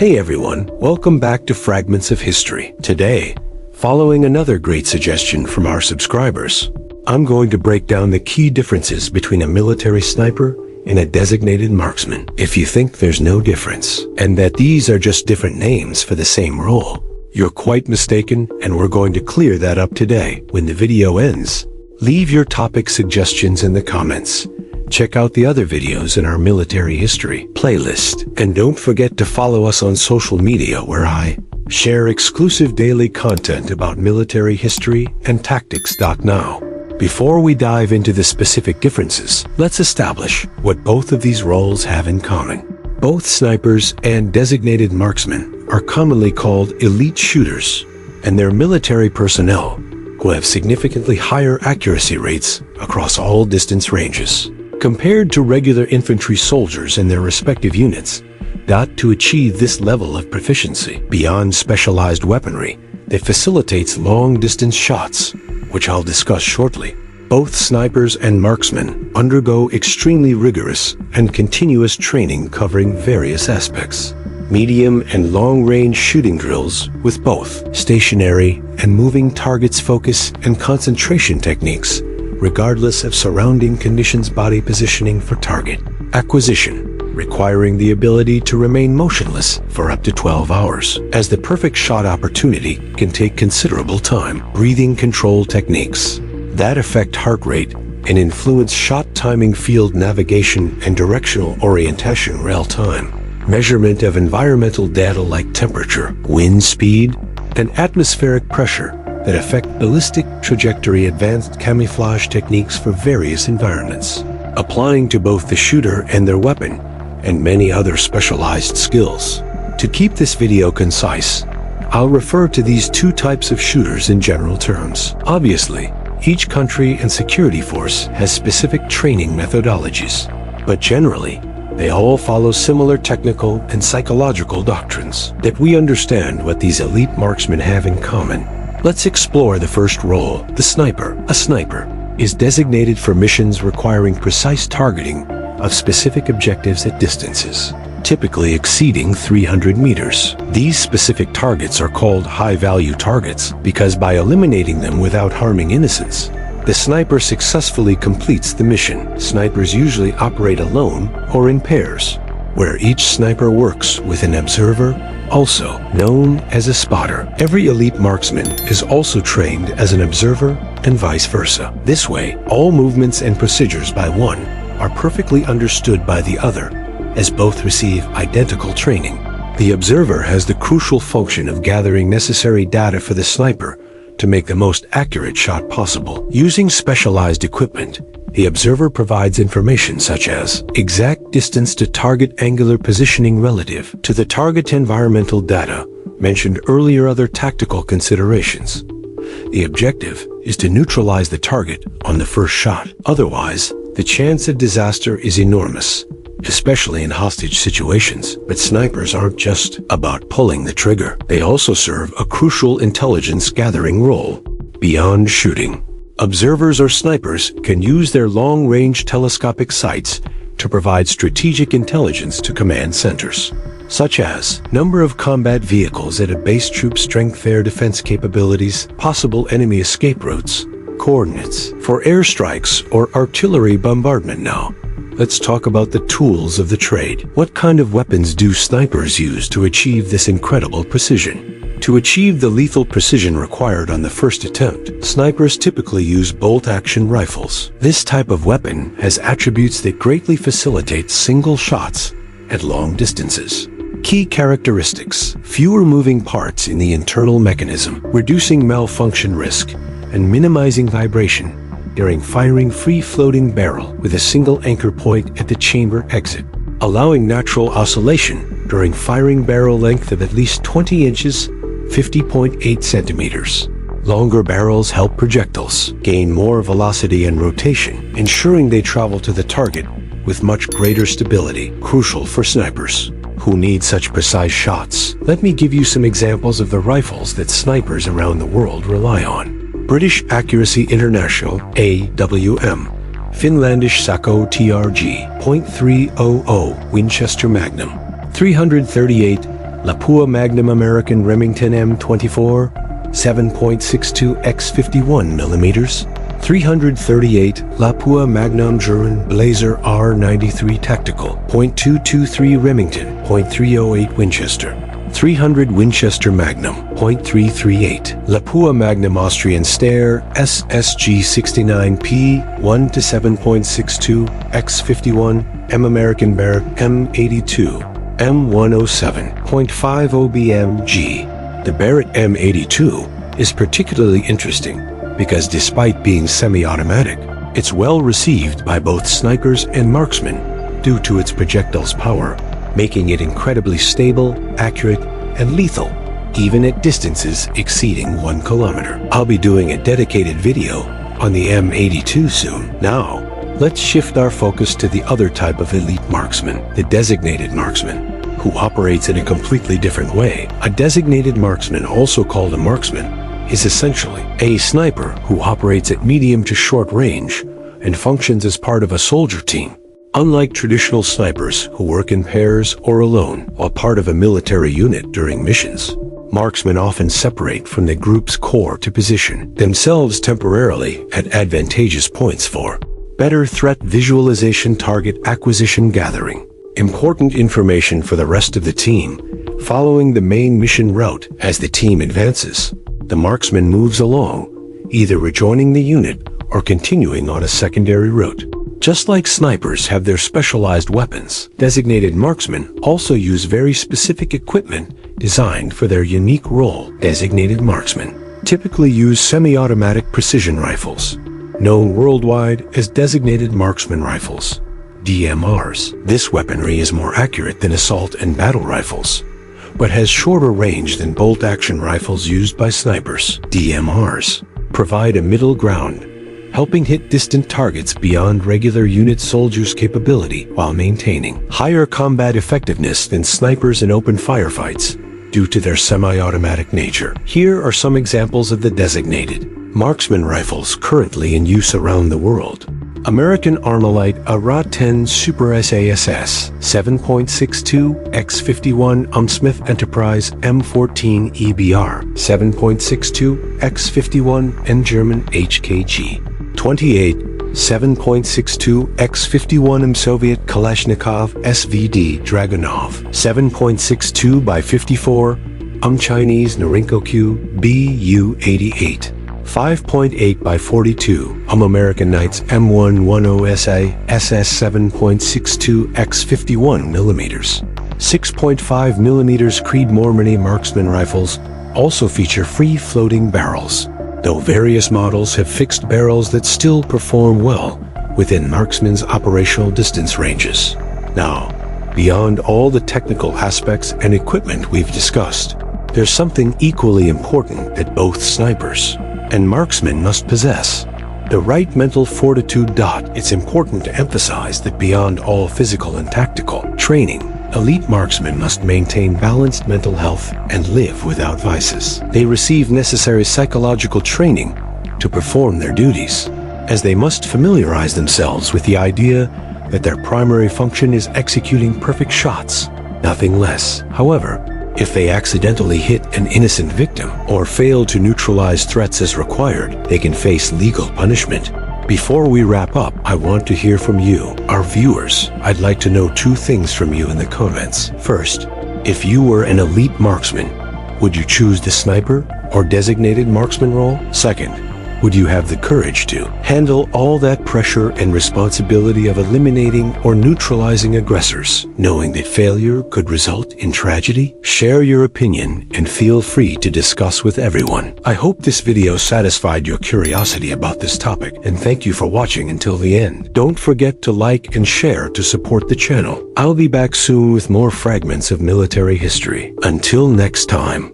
Hey everyone, welcome back to Fragments of History. Today, following another great suggestion from our subscribers, I'm going to break down the key differences between a military sniper and a designated marksman. If you think there's no difference, and that these are just different names for the same role, you're quite mistaken, and we're going to clear that up today. When the video ends, leave your topic suggestions in the comments. Check out the other videos in our military history playlist. And don't forget to follow us on social media where I share exclusive daily content about military history and tactics. Now, before we dive into the specific differences, let's establish what both of these roles have in common. Both snipers and designated marksmen are commonly called elite shooters, and they're military personnel who have significantly higher accuracy rates across all distance ranges. Compared to regular infantry soldiers in their respective units, to achieve this level of proficiency beyond specialized weaponry that facilitates long-distance shots, which I'll discuss shortly, both snipers and marksmen undergo extremely rigorous and continuous training covering various aspects. Medium and long-range shooting drills with both stationary and moving targets focus and concentration techniques, regardless of surrounding conditions. Body positioning for target acquisition, requiring the ability to remain motionless for up to 12 hours, as the perfect shot opportunity can take considerable time. Breathing control techniques that affect heart rate and influence shot timing, field navigation and directional orientation. Real time measurement of environmental data like temperature, wind speed, and atmospheric pressure that affect ballistic trajectory. Advanced camouflage techniques for various environments, applying to both the shooter and their weapon, and many other specialized skills. To keep this video concise, I'll refer to these two types of shooters in general terms. Obviously, each country and security force has specific training methodologies, but generally, they all follow similar technical and psychological doctrines. That we understand what these elite marksmen have in common, let's explore the first role, the sniper. A sniper is designated for missions requiring precise targeting of specific objectives at distances, typically exceeding 300 meters. These specific targets are called high-value targets because by eliminating them without harming innocents, the sniper successfully completes the mission. Snipers usually operate alone or in pairs, where each sniper works with an observer, also known as a spotter. Every elite marksman is also trained as an observer and vice versa. This way, all movements and procedures by one are perfectly understood by the other, as both receive identical training. The observer has the crucial function of gathering necessary data for the sniper to make the most accurate shot possible. Using specialized equipment, the observer provides information such as exact distance to target, angular positioning relative to the target, environmental data mentioned earlier, other tactical considerations. The objective is to neutralize the target on the first shot. Otherwise, the chance of disaster is enormous, especially in hostage situations. But snipers aren't just about pulling the trigger. They also serve a crucial intelligence gathering role beyond shooting. Observers or snipers can use their long-range telescopic sights to provide strategic intelligence to command centers, such as number of combat vehicles at a base, troop strength, air defense capabilities, possible enemy escape routes, coordinates for airstrikes or artillery bombardment. Now, let's talk about the tools of the trade. What kind of weapons do snipers use to achieve this incredible precision? To achieve the lethal precision required on the first attempt, snipers typically use bolt-action rifles. This type of weapon has attributes that greatly facilitate single shots at long distances. Key characteristics: fewer moving parts in the internal mechanism, reducing malfunction risk and minimizing vibration during firing. Free-floating barrel with a single anchor point at the chamber exit, allowing natural oscillation during firing. Barrel length of at least 20 inches, 50.8 centimeters. Longer barrels help projectiles gain more velocity and rotation, ensuring they travel to the target with much greater stability, crucial for snipers who need such precise shots. Let me give you some examples of the rifles that snipers around the world rely on. British Accuracy International AWM, Finlandish Sako TRG .300 Winchester Magnum, 338 Lapua Magnum American Remington M24, 7.62 x 51 millimeters. 338 Lapua Magnum German Blazer R93 Tactical, .223 Remington, .308 Winchester. 300 Winchester Magnum, .338. Lapua Magnum Austrian Steyr SSG 69P, 1 to 7.62 x 51 M American Barrett M82, M107, .50 BMG. The Barrett M82 is particularly interesting because despite being semi-automatic, it's well received by both snipers and marksmen due to its projectile's power, making it incredibly stable, accurate, and lethal, even at distances exceeding 1 kilometer. I'll be doing a dedicated video on the M82 soon. Now, let's shift our focus to the other type of elite marksman, the designated marksman, who operates in a completely different way. A designated marksman, also called a marksman, is essentially a sniper who operates at medium to short range and functions as part of a soldier team. Unlike traditional snipers who work in pairs or alone while part of a military unit during missions, marksmen often separate from the group's core to position themselves temporarily at advantageous points for better threat visualization, target acquisition, gathering important information for the rest of the team following the main mission route. As the team advances, the marksman moves along, either rejoining the unit or continuing on a secondary route. Just like snipers have their specialized weapons, designated marksmen also use very specific equipment designed for their unique role. Designated marksmen typically use semi-automatic precision rifles, known worldwide as designated marksman rifles, DMRs. This weaponry is more accurate than assault and battle rifles, but has shorter range than bolt-action rifles used by snipers. DMRs provide a middle ground, helping hit distant targets beyond regular unit soldiers' capability while maintaining higher combat effectiveness than snipers in open firefights due to their semi-automatic nature. Here are some examples of the designated marksman rifles currently in use around the world. American Armalite ARA-10 Super SASS 7.62 x 51 Smith Enterprise M14 EBR 7.62 x 51 and German HK G28 7.62 x 51 Soviet Kalashnikov SVD Dragunov 7.62 by 54 Chinese Norinco Q BU-88 5.8 by 42 American Knights M110SA SS 7.62 x 51 millimeters. 6.5 millimeters Creedmoor marksman rifles also feature free-floating barrels, though various models have fixed barrels that still perform well within marksmen's operational distance ranges. Now, beyond all the technical aspects and equipment we've discussed, there's something equally important that both snipers and marksmen must possess: the right mental fortitude. It's important to emphasize that beyond all physical and tactical training, elite marksmen must maintain balanced mental health and live without vices. They receive necessary psychological training to perform their duties, as they must familiarize themselves with the idea that their primary function is executing perfect shots, nothing less. However, if they accidentally hit an innocent victim or fail to neutralize threats as required, they can face legal punishment. Before we wrap up, I want to hear from you, our viewers. I'd like to know two things from you in the comments. First, if you were an elite marksman, would you choose the sniper or designated marksman role? Second, would you have the courage to handle all that pressure and responsibility of eliminating or neutralizing aggressors, knowing that failure could result in tragedy? Share your opinion and feel free to discuss with everyone. I hope this video satisfied your curiosity about this topic, and thank you for watching until the end. Don't forget to like and share to support the channel. I'll be back soon with more fragments of military history. Until next time.